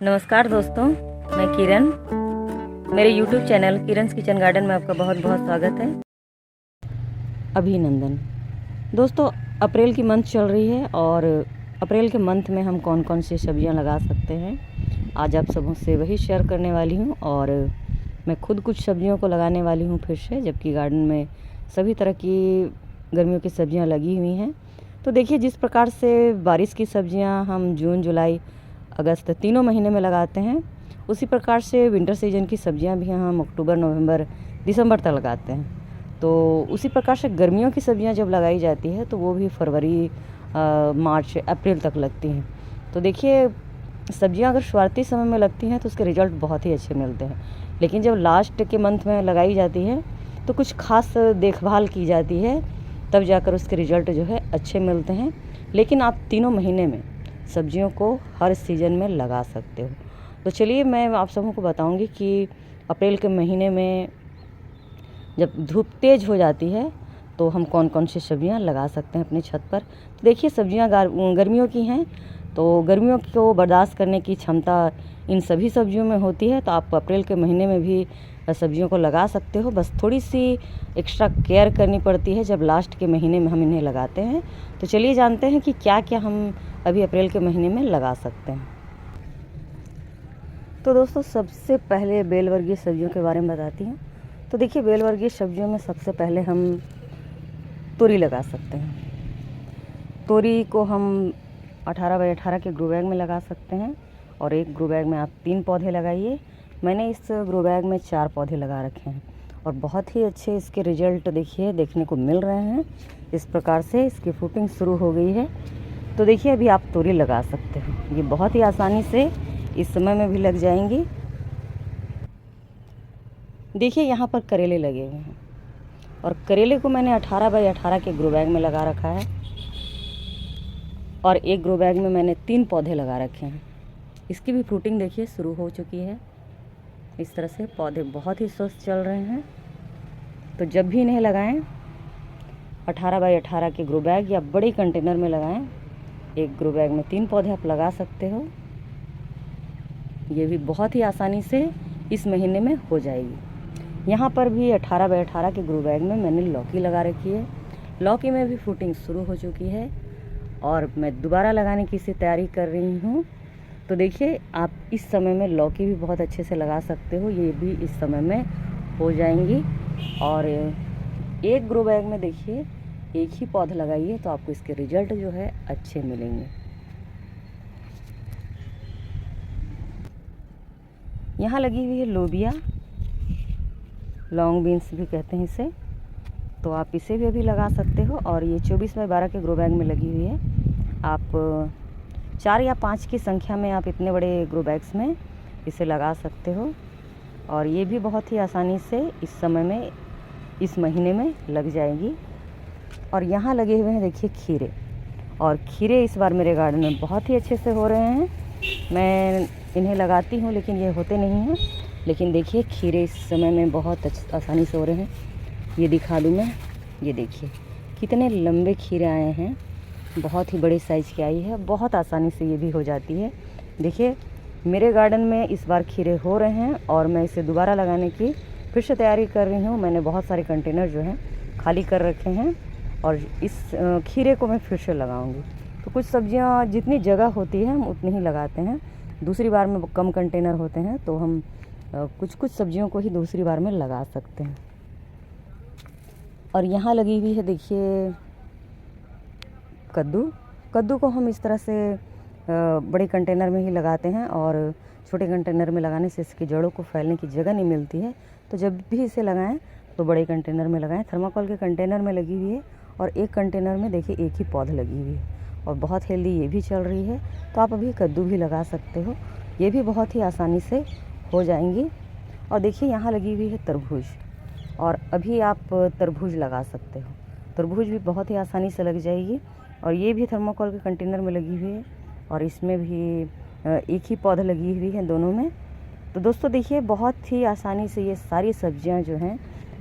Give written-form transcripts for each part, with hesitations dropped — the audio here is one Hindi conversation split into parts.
नमस्कार दोस्तों, मैं किरण। मेरे YouTube चैनल किरण's किचन गार्डन में आपका बहुत बहुत स्वागत है। अभिनंदन। दोस्तों, अप्रैल की मंथ चल रही है और अप्रैल के मंथ में हम कौन कौन सी सब्जियां लगा सकते हैं, आज आप सबों से वही शेयर करने वाली हूं। और मैं खुद कुछ सब्जियों को लगाने वाली हूं फिर से, जबकि गार्डन में सभी तरह की गर्मियों की सब्जियां लगी हुई हैं। तो देखिए, जिस प्रकार से बारिश की सब्जियां हम जून, जुलाई, अगस्त तीनों महीने में लगाते हैं, उसी प्रकार से विंटर सीजन की सब्जियां भी हम अक्टूबर, नवंबर, दिसंबर तक लगाते हैं। तो उसी प्रकार से गर्मियों की सब्जियां जब लगाई जाती है तो वो भी फरवरी, मार्च, अप्रैल तक लगती हैं। तो देखिए, सब्जियां अगर शुरुआती समय में लगती हैं तो उसके रिज़ल्ट बहुत ही अच्छे मिलते हैं, लेकिन जब लास्ट के मंथ में लगाई जाती है तो कुछ खास देखभाल की जाती है, तब जाकर उसके रिज़ल्ट जो है अच्छे मिलते हैं। लेकिन आप तीनों महीने में सब्जियों को हर सीज़न में लगा सकते हो। तो चलिए, मैं आप सबों को बताऊंगी कि अप्रैल के महीने में जब धूप तेज़ हो जाती है तो हम कौन कौन सी सब्जियां लगा सकते हैं अपनी छत पर। तो देखिए, सब्जियां गर्मियों की हैं, तो गर्मियों को बर्दाश्त करने की क्षमता इन सभी सब्जियों में होती है। तो आप अप्रैल के महीने में भी सब्जियों को लगा सकते हो, बस थोड़ी सी एक्स्ट्रा केयर करनी पड़ती है जब लास्ट के महीने में हम इन्हें लगाते हैं। तो चलिए जानते हैं कि क्या क्या हम अभी अप्रैल के महीने में लगा सकते हैं। तो दोस्तों, सबसे पहले बेल वर्गीय सब्जियों के बारे में बताती हूँ। तो देखिए, बेल वर्गीय सब्जियों में सबसे पहले हम तोरी लगा सकते हैं। तोरी को हम 18 बाई 18 के ग्रो बैग में लगा सकते हैं, और एक ग्रो बैग में आप 3 पौधे लगाइए। मैंने इस ग्रो बैग में 4 पौधे लगा रखे हैं और बहुत ही अच्छे इसके रिजल्ट देखने को मिल रहे हैं। इस प्रकार से इसकी फ्रूटिंग शुरू हो गई है। तो देखिए, अभी आप तोरी लगा सकते हो, ये बहुत ही आसानी से इस समय में भी लग जाएंगी। देखिए, यहाँ पर करेले लगे हुए हैं और करेले को मैंने 18 बाई 18 के ग्रो बैग में लगा रखा है, और एक ग्रो बैग में मैंने 3 पौधे लगा रखे हैं। इसकी भी फ्रूटिंग देखिए शुरू हो चुकी है। इस तरह से पौधे बहुत ही स्वस्थ चल रहे हैं। तो जब भी इन्हें लगाएं, 18 बाई 18 के ग्रो बैग या बड़े कंटेनर में लगाएं। एक ग्रो बैग में 3 पौधे आप लगा सकते हो। ये भी बहुत ही आसानी से इस महीने में हो जाएगी। यहाँ पर भी 18 बाई 18 के ग्रो बैग में मैंने लौकी लगा रखी है। लौकी में भी फ्रूटिंग शुरू हो चुकी है और मैं दोबारा लगाने की इसे तैयारी कर रही हूँ। तो देखिए, आप इस समय में लौकी भी बहुत अच्छे से लगा सकते हो, ये भी इस समय में हो जाएंगी। और एक ग्रो बैग में देखिए एक ही पौधा लगाइए तो आपको इसके रिजल्ट जो है अच्छे मिलेंगे। यहाँ लगी हुई है लोबिया, लॉन्ग बीन्स भी कहते हैं इसे, तो आप इसे भी अभी लगा सकते हो। और ये 24 बाई 12 के ग्रो बैग में लगी हुई है। आप 4 या 5 की संख्या में आप इतने बड़े ग्रो बैग्स में इसे लगा सकते हो, और ये भी बहुत ही आसानी से इस समय में, इस महीने में लग जाएगी। और यहाँ लगे हुए हैं देखिए खीरे, और खीरे इस बार मेरे गार्डन में बहुत ही अच्छे से हो रहे हैं। मैं इन्हें लगाती हूँ लेकिन ये होते नहीं हैं, लेकिन देखिए खीरे इस समय में बहुत आसानी से हो रहे हैं। ये दिखा दूँ मैं, ये देखिए कितने लंबे खीरे आए हैं, बहुत ही बड़े साइज़ की आई है, बहुत आसानी से ये भी हो जाती है। देखिए, मेरे गार्डन में इस बार खीरे हो रहे हैं और मैं इसे दोबारा लगाने की फिर से तैयारी कर रही हूँ। मैंने बहुत सारे कंटेनर जो हैं खाली कर रखे हैं और इस खीरे को मैं फिर से लगाऊंगी। तो कुछ सब्जियां जितनी जगह होती है हम उतनी ही लगाते हैं, दूसरी बार में कम कंटेनर होते हैं तो हम कुछ कुछ सब्जियों को ही दूसरी बार में लगा सकते हैं। और यहाँ लगी हुई है देखिए कद्दू को हम इस तरह से बड़े कंटेनर में ही लगाते हैं, और छोटे कंटेनर में लगाने से इसकी जड़ों को फैलने की जगह नहीं मिलती है। तो जब भी इसे लगाएं तो बड़े कंटेनर में लगाएं। थर्माकोल के कंटेनर में लगी हुई है, और एक कंटेनर में देखिए एक ही पौधा लगी हुई है, और बहुत हेल्दी ये भी चल रही है। तो आप अभी कद्दू भी लगा सकते हो, ये भी बहुत ही आसानी से हो जाएंगी। और देखिए, यहाँ लगी हुई है तरबूज, और अभी आप तरबूज लगा सकते हो। तरबूज भी बहुत ही आसानी से लग जाएगी, और ये भी थर्माकोल के कंटेनर में लगी हुई है, और इसमें भी एक ही पौधा लगी हुई है दोनों में। तो दोस्तों देखिए, बहुत ही आसानी से ये सारी सब्जियां जो हैं,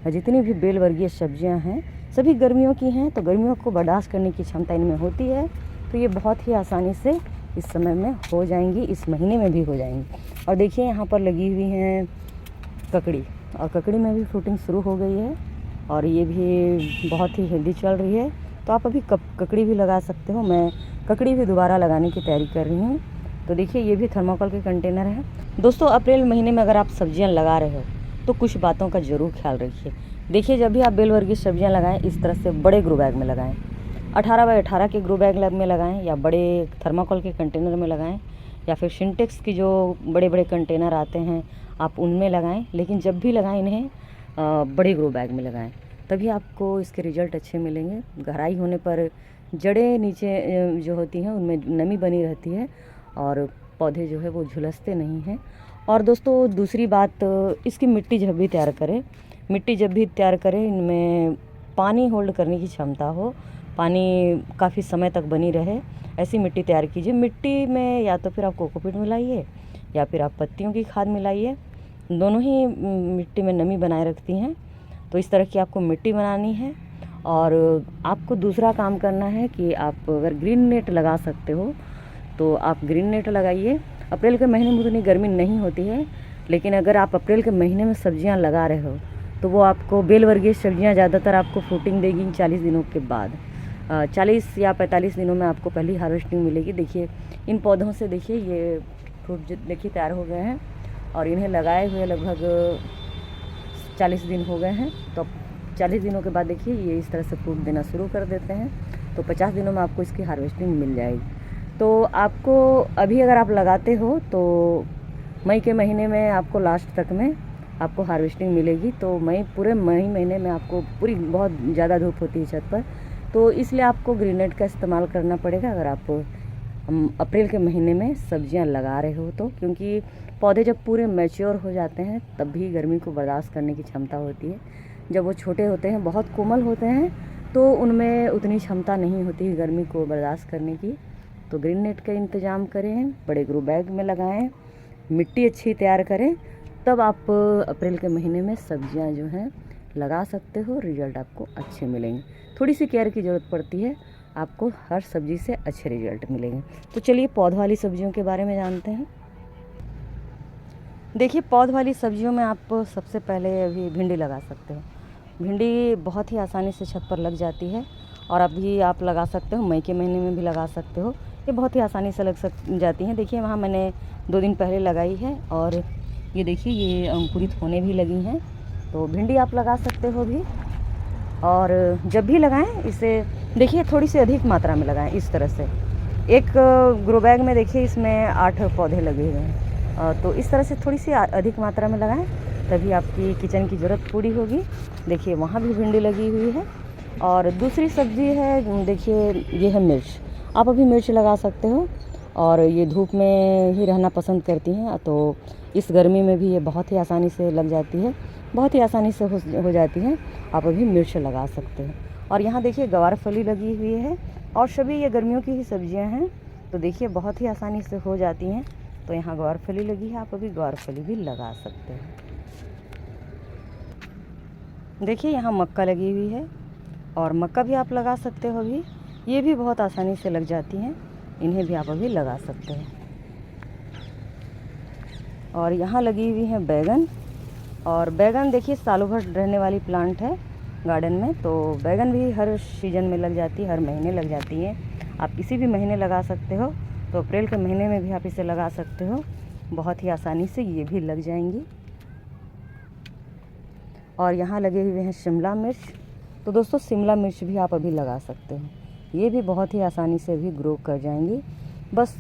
जितनी भी बेल वर्गीय सब्जियां हैं, सभी गर्मियों की हैं। तो गर्मियों को बर्दाश्त करने की क्षमता इनमें होती है, तो ये बहुत ही आसानी से इस समय में हो जाएंगी, इस महीने में भी हो जाएंगी। और देखिए यहाँ पर लगी हुई हैं ककड़ी, और ककड़ी में भी फ्रूटिंग शुरू हो गई है और ये भी बहुत ही हेल्दी चल रही है। तो आप अभी ककड़ी भी लगा सकते हो। मैं ककड़ी भी दोबारा लगाने की तैयारी कर रही हूँ। तो देखिए ये भी थर्माकोल के कंटेनर है। दोस्तों अप्रैल महीने में अगर आप सब्जियां लगा रहे हो तो कुछ बातों का ज़रूर ख्याल रखिए। देखिए जब भी आप बेल वर्गीय सब्जियां लगाएं, इस तरह से बड़े ग्रो बैग में लगाएं, 18 बाई 18 के ग्रो बैग में लगाएं, या बड़े थर्माकोल के कंटेनर में लगाएं, या फिर सिंटेक्स की जो बड़े बड़े कंटेनर आते हैं आप उनमें लगाएं। लेकिन जब भी लगाएं इन्हें बड़े ग्रो बैग में लगाएं, तभी आपको इसके रिज़ल्ट अच्छे मिलेंगे। गहराई होने पर जड़ें नीचे जो होती हैं उनमें नमी बनी रहती है और पौधे जो है वो झुलसते नहीं हैं। और दोस्तों दूसरी बात, इसकी मिट्टी जब भी तैयार करें, इनमें पानी होल्ड करने की क्षमता हो, पानी काफ़ी समय तक बनी रहे, ऐसी मिट्टी तैयार कीजिए। मिट्टी में या तो फिर आप कोकोपीट मिलाइए या फिर आप पत्तियों की खाद मिलाइए, दोनों ही मिट्टी में नमी बनाए रखती हैं। तो इस तरह की आपको मिट्टी बनानी है। और आपको दूसरा काम करना है कि आप अगर ग्रीन नेट लगा सकते हो तो आप ग्रीन नेट लगाइए। अप्रैल के महीने में उतनी गर्मी नहीं होती है, लेकिन अगर आप अप्रैल के महीने में सब्जियां लगा रहे हो तो वो आपको बेल वर्गीय सब्जियां ज़्यादातर आपको फ्रूटिंग देगी 40 दिनों के बाद। 40 या 45 दिनों में आपको पहली हार्वेस्टिंग मिलेगी। देखिए इन पौधों से देखिए ये फ्रूट देखिए तैयार हो गए हैं और इन्हें लगाए हुए लगभग 40 दिन हो गए हैं। तो 40 दिनों के बाद देखिए ये इस तरह से फ्रूट देना शुरू कर देते हैं। तो 50 दिनों में आपको इसकी हार्वेस्टिंग मिल जाएगी। तो आपको अभी अगर आप लगाते हो तो मई के महीने में आपको लास्ट तक में आपको हार्वेस्टिंग मिलेगी। तो पूरे मई महीने में आपको पूरी बहुत ज़्यादा धूप होती है छत पर, तो इसलिए आपको ग्रीन नेट का इस्तेमाल करना पड़ेगा अगर आप अप्रैल के महीने में सब्जियां लगा रहे हो तो। क्योंकि पौधे जब पूरे मैच्योर हो जाते हैं तब भी गर्मी को बर्दाश्त करने की क्षमता होती है। जब वो छोटे होते हैं, बहुत कोमल होते हैं, तो उनमें उतनी क्षमता नहीं होती है गर्मी को बर्दाश्त करने की। तो ग्रीन नेट का इंतज़ाम करें, बड़े ग्रो बैग में लगाएं, मिट्टी अच्छी तैयार करें, तब आप अप्रैल के महीने में सब्जियां जो हैं लगा सकते हो। रिज़ल्ट आपको अच्छे मिलेंगे। थोड़ी सी केयर की ज़रूरत पड़ती है, आपको हर सब्जी से अच्छे रिज़ल्ट मिलेंगे। तो चलिए पौध वाली सब्जियों के बारे में जानते हैं। देखिए पौध वाली सब्जियों में आप सबसे पहले अभी भिंडी लगा सकते हो। भिंडी बहुत ही आसानी से छत पर लग जाती है और अभी आप लगा सकते हो, मई के महीने में भी लगा सकते हो। ये बहुत ही आसानी से लग जाती हैं। देखिए वहाँ मैंने 2 दिन पहले लगाई है और ये देखिए ये अंकुरित होने भी लगी हैं। तो भिंडी आप लगा सकते हो भी। और जब भी लगाएं इसे देखिए थोड़ी सी अधिक मात्रा में लगाएं। इस तरह से एक ग्रो बैग में देखिए इसमें 8 पौधे लगे हुए हैं। तो इस तरह से थोड़ी सी अधिक मात्रा में लगाएं, तभी आपकी किचन की ज़रूरत पूरी होगी। देखिए वहाँ भी भिंडी लगी हुई है। और दूसरी सब्जी है, देखिए ये है मिर्च। आप अभी मिर्च लगा सकते हो और ये धूप में ही रहना पसंद करती हैं, तो इस गर्मी में भी ये बहुत ही आसानी से लग जाती है, बहुत ही आसानी से हो जाती है। आप अभी मिर्च लगा सकते हैं। और यहाँ देखिए गवारफली लगी हुई है और सभी ये गर्मियों की ही सब्जियां हैं, तो देखिए बहुत ही आसानी से हो जाती हैं। तो यहाँ गवारफली लगी है, आप अभी गवारफली भी लगा सकते हैं। देखिए यहाँ मक्का लगी हुई है और मक्का भी आप लगा सकते हो अभी। ये भी बहुत आसानी से लग जाती हैं, इन्हें भी आप अभी लगा सकते हैं। और यहाँ लगी हुई है बैगन। और बैगन देखिए सालों भर रहने वाली प्लांट है गार्डन में, तो बैगन भी हर सीज़न में लग जाती है, हर महीने लग जाती है। आप किसी भी महीने लगा सकते हो। तो अप्रैल के महीने में भी आप इसे लगा सकते हो, बहुत ही आसानी से ये भी लग जाएंगी। और यहाँ लगे हुए हैं शिमला मिर्च। तो दोस्तों शिमला मिर्च भी आप अभी लगा सकते हो, ये भी बहुत ही आसानी से भी ग्रो कर जाएंगी। बस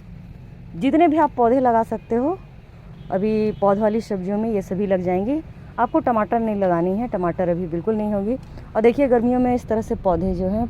जितने भी आप पौधे लगा सकते हो अभी पौध वाली सब्जियों में ये सभी लग जाएंगे। आपको टमाटर नहीं लगानी है, टमाटर अभी बिल्कुल नहीं होगी। और देखिए गर्मियों में इस तरह से पौधे जो हैं,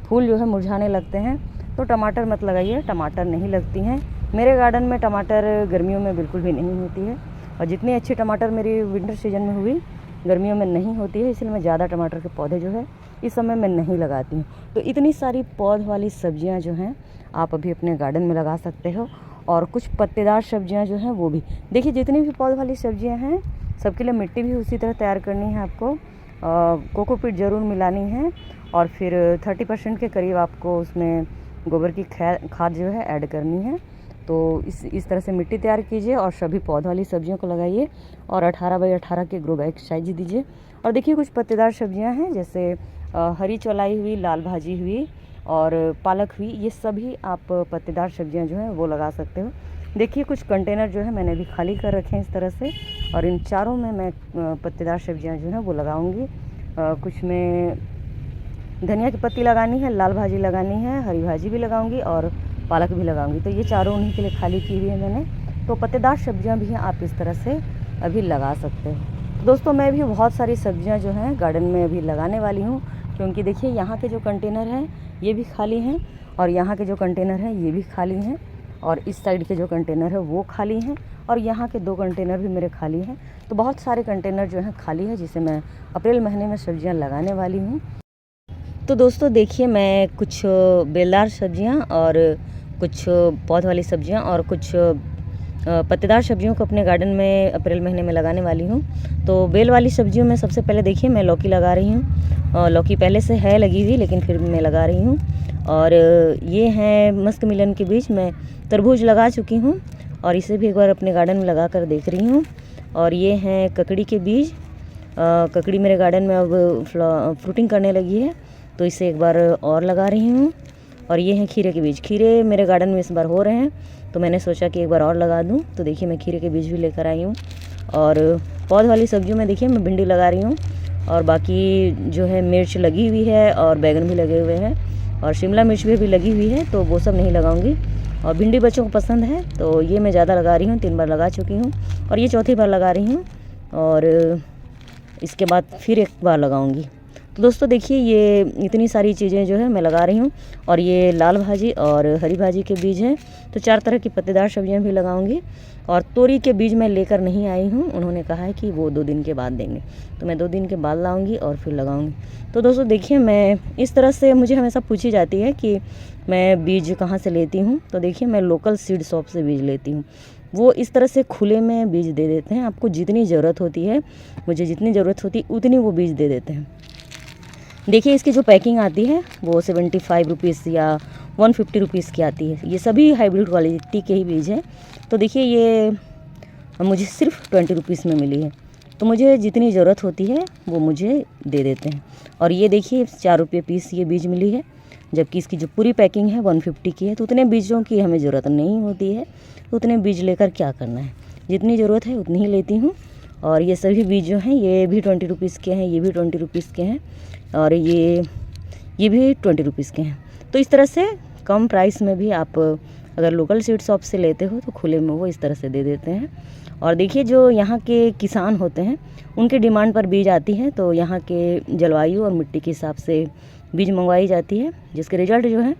फूल जो है मुरझाने लगते हैं, तो टमाटर मत लगाइए, टमाटर नहीं लगती हैं। मेरे गार्डन में टमाटर गर्मियों में बिल्कुल भी नहीं होती है, और जितनी अच्छी टमाटर मेरी विंटर सीजन में हुई गर्मियों में नहीं होती है, इसलिए मैं ज़्यादा टमाटर के पौधे जो है इस समय मैं नहीं लगाती हूँ। तो इतनी सारी पौध वाली सब्जियाँ जो हैं आप अभी अपने गार्डन में लगा सकते हो। और कुछ पत्तेदार सब्जियां जो हैं वो भी देखिए, जितनी भी पौध वाली सब्जियां हैं सबके लिए मिट्टी भी उसी तरह तैयार करनी है आपको। कोकोपीट ज़रूर मिलानी है और फिर 30% के करीब आपको उसमें गोबर की खाद जो है ऐड करनी है। तो इस तरह से मिट्टी तैयार कीजिए और सभी पौध वाली सब्जियों को लगाइए और 18 बाई 18 के ग्रो बैग साइज दीजिए। और देखिए कुछ पत्तेदार सब्जियां हैं, जैसे हरी चौलाई हुई, लाल भाजी हुई और पालक हुई। ये सभी आप पत्तेदार सब्जियां जो हैं वो लगा सकते हो। देखिए कुछ कंटेनर जो है मैंने अभी खाली कर रखे हैं इस तरह से, और इन चारों में मैं पत्तेदार सब्जियां जो है वो लगाऊंगी। कुछ में धनिया की पत्ती लगानी है, लाल भाजी लगानी है, हरी भाजी भी लगाऊंगी और पालक भी लगाऊंगी। तो ये चारों उन्हीं के लिए खाली की हुई है मैंने। तो पत्तेदार सब्जियां भी आप इस तरह से अभी लगा सकते हैं। दोस्तों मैं भी बहुत सारी सब्जियां जो हैं गार्डन में अभी लगाने वाली हूँ, क्योंकि देखिए यहाँ के जो कंटेनर हैं ये भी खाली हैं और यहाँ के जो कंटेनर हैं ये भी खाली हैं और इस साइड के जो कंटेनर है वो खाली हैं और यहाँ के 2 कंटेनर भी मेरे खाली हैं। तो बहुत सारे कंटेनर जो हैं खाली है, जिसे मैं अप्रैल महीने में सब्जियाँ लगाने वाली हूँ। तो दोस्तों देखिए मैं कुछ बेलदार सब्जियां और कुछ पौध वाली सब्जियां और कुछ पत्तेदार सब्जियों को अपने गार्डन में अप्रैल महीने में लगाने वाली हूं। तो बेल वाली सब्जियों में सबसे पहले देखिए मैं लौकी लगा रही हूं। लौकी पहले से है लगी हुई, लेकिन फिर मैं लगा रही हूं। और ये हैं मस्क मिलन के बीज। मैं तरबूज लगा चुकी हूँ और इसे भी एक बार अपने गार्डन में लगा कर देख रही हूँ। और ये हैं ककड़ी के बीज। ककड़ी मेरे गार्डन में अब फ्रूटिंग करने लगी है, तो इसे एक बार और लगा रही हूँ। और ये हैं खीरे के बीज। खीरे मेरे गार्डन में इस बार हो रहे हैं, तो मैंने सोचा कि एक बार और लगा दूँ। तो देखिए मैं खीरे के बीज भी लेकर आई हूँ। और पौध वाली सब्जियों में देखिए मैं भिंडी लगा रही हूँ और बाकी जो है मिर्च लगी हुई है और बैगन भी लगे हुए हैं और शिमला मिर्च भी लगी हुई है, तो वो सब नहीं लगाऊंगी। और भिंडी बच्चों को पसंद है, तो ये मैं ज़्यादा लगा रही हूँ, 3 बार लगा चुकी हूँ और ये चौथी बार लगा रही हूँ और इसके बाद फिर एक बार लगाऊंगी। तो दोस्तों देखिए ये इतनी सारी चीज़ें जो है मैं लगा रही हूँ। और ये लाल भाजी और हरी भाजी के बीज हैं, तो 4 तरह की पत्तेदार सब्जियाँ भी लगाऊंगी। और तोरी के बीज मैं लेकर नहीं आई हूँ, उन्होंने कहा है कि वो 2 दिन के बाद देंगे, तो मैं 2 दिन के बाद लाऊंगी और फिर लगाऊंगी। तो दोस्तों देखिए मैं इस तरह से, मुझे हमेशा पूछी जाती है कि मैं बीज कहाँ से लेती हूँ। तो देखिए मैं लोकल सीड शॉप से बीज लेती हूँ। वो इस तरह से खुले में बीज दे देते हैं, आपको जितनी ज़रूरत होती है, मुझे जितनी ज़रूरत होती है उतनी वो बीज दे देते हैं। देखिए इसकी जो पैकिंग आती है वो 75 रुपीज़ या 150 रुपीज़ की आती है। ये सभी हाइब्रिड क्वालिटी के ही बीज हैं। तो देखिए ये मुझे सिर्फ 20 रुपीज़ में मिली है, तो मुझे जितनी ज़रूरत होती है वो मुझे दे देते हैं। और ये देखिए 4 रुपये पीस ये बीज मिली है, जबकि इसकी जो पूरी पैकिंग है 150 की है। तो उतने बीजों की हमें ज़रूरत नहीं होती है, तो उतने बीज लेकर क्या करना है, जितनी ज़रूरत है उतनी ही लेती हूँ। और ये सभी बीज जो हैं ये भी 20 रुपीज़ के हैं, ये भी 20 रुपीज़ के हैं और ये भी 20 रुपीज़ के हैं। तो इस तरह से कम प्राइस में भी आप अगर लोकल सीड शॉप से लेते हो तो खुले में वो इस तरह से दे देते हैं। और देखिए जो यहाँ के किसान होते हैं उनके डिमांड पर बीज आती है, तो यहाँ के जलवायु और मिट्टी के हिसाब से बीज मंगवाई जाती है, जिसके रिज़ल्ट जो है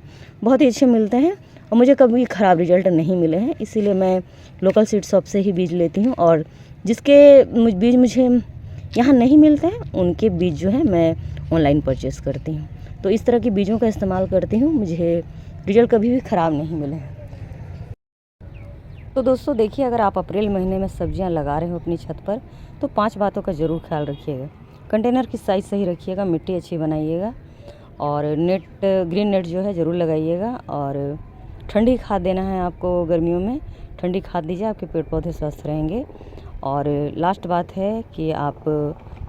बहुत ही अच्छे मिलते हैं। और मुझे कभी ख़राब रिज़ल्ट नहीं मिले हैं, इसीलिए मैं लोकल सीड शॉप से ही बीज लेती हूँ। और जिसके बीज मुझे यहाँ नहीं मिलते हैं उनके बीज जो है मैं ऑनलाइन परचेज़ करती हूँ। तो इस तरह के बीजों का इस्तेमाल करती हूँ, मुझे रिज़ल्ट कभी भी ख़राब नहीं मिले हैं। तो दोस्तों देखिए अगर आप अप्रैल महीने में सब्जियां लगा रहे हो अपनी छत पर, तो 5 बातों का ज़रूर ख्याल रखिएगा। कंटेनर की साइज़ सही रखिएगा, मिट्टी अच्छी बनाइएगा और नेट, ग्रीन नेट जो है ज़रूर लगाइएगा। और ठंडी खाद देना है आपको, गर्मियों में ठंडी खाद दीजिए, आपके पेड़ पौधे स्वस्थ रहेंगे। और लास्ट बात है कि आप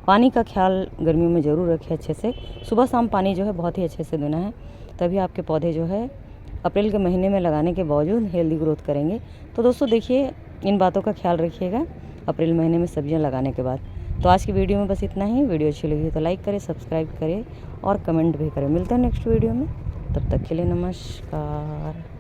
पानी का ख्याल गर्मियों में ज़रूर रखें अच्छे से, सुबह शाम पानी जो है बहुत ही अच्छे से देना है, तभी आपके पौधे जो है अप्रैल के महीने में लगाने के बावजूद हेल्दी ग्रोथ करेंगे। तो दोस्तों देखिए इन बातों का ख्याल रखिएगा अप्रैल महीने में सब्जियां लगाने के बाद। तो आज की वीडियो में बस इतना ही। वीडियो अच्छी लगी तो लाइक करें, सब्सक्राइब करें और कमेंट भी करें। मिलते हैं नेक्स्ट वीडियो में, तब तक के लिए नमस्कार।